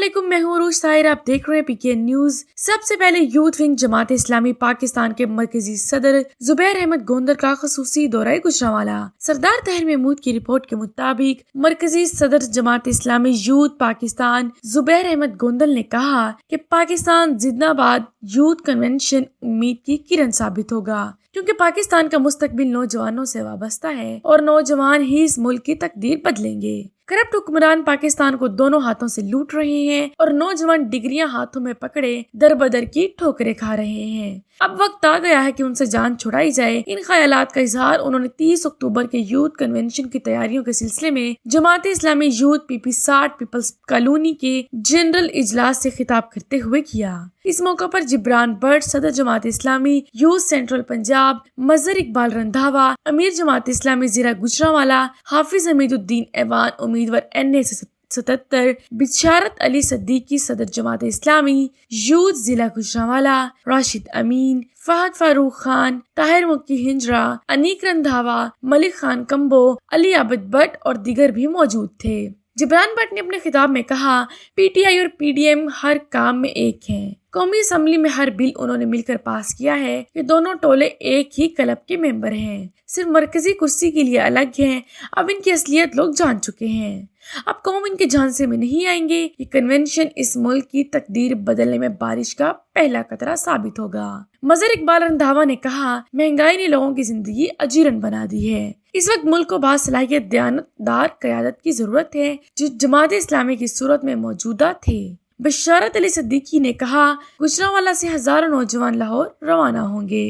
अस्सलामुअलैकुम, मैं हूँ रूश ताहिर। आप देख रहे हैं पीके न्यूज। सबसे पहले यूथ विंग जमात इस्लामी पाकिस्तान के मरकजी सदर जुबैर अहमद गोंदर का खसूसी दौरा गुजरांवाला। सरदार ताहिर महमूद की रिपोर्ट के मुताबिक मरकजी सदर जमात इस्लामी यूथ पाकिस्तान जुबैर अहमद गोंदल ने कहा कि पाकिस्तान जिंदाबाद यूथ कन्वेंशन उम्मीद की किरण साबित होगा, क्योंकि पाकिस्तान का मुस्तकबिल नौजवानों से वाबस्ता है और नौजवान ही इस मुल्क की तकदीर बदलेंगे। करप्ट हुक्मरान पाकिस्तान को दोनों हाथों से लूट रहे हैं और नौजवान डिग्रियां हाथों में पकड़े दर बदर की ठोकरें खा रहे हैं। अब वक्त आ गया है कि उनसे जान छुड़ाई जाए। इन ख्यालात का इजहार उन्होंने 30 अक्टूबर के यूथ कन्वेंशन की तैयारियों के सिलसिले में Jamaat Islami youth PP 60 peoples colony के जनरल इजलास से खिताब करते हुए किया। इस मौका पर जिब्रान भट्ट, सदर जमात इस्लामी यूथ सेंट्रल पंजाब, मजहर इकबाल रंधावा, अमीर जमात इस्लामी जिला गुजरांवाला, हाफिज हमीदुद्दीन ऐवान, उम्मीदवार NA 77, बिशारत अली सद्दीकी, सदर जमात इस्लामी यूथ जिला गुजरांवाला, राशिद अमीन, फहद फारूक खान, ताहिर मुक्की हिंजरा, अनीक रंधावा, मलिक खान कंबो, अली आबिद भट्ट और दीगर भी मौजूद थे। जिब्रान भट्ट ने अपने खिताब में कहा, PTI और PDM हर काम में एक हैं। कौमी असम्बली में हर बिल उन्होंने मिलकर पास किया है। ये दोनों टोले एक ही क्लब के मेंबर हैं, सिर्फ मरकजी कुर्सी के लिए अलग हैं। अब इनकी असलियत लोग जान चुके हैं। अब कौम इनके झांसे में नहीं आएंगे। ये कन्वेंशन इस मुल्क की तकदीर बदलने में बारिश का पहला कतरा साबित होगा। मजहर इकबाल रंधावा ने कहा, महंगाई ने लोगों की जिंदगी अजीरन बना दी है। इस वक्त मुल्क को बासलाहियत दयानतदार क़यादत की जरूरत है, जो जमात इस्लामी की सूरत में मौजूदा थे। बिशारत अली सद्दीकी ने कहा, गुजरांवाला से हजारों नौजवान लाहौर रवाना होंगे।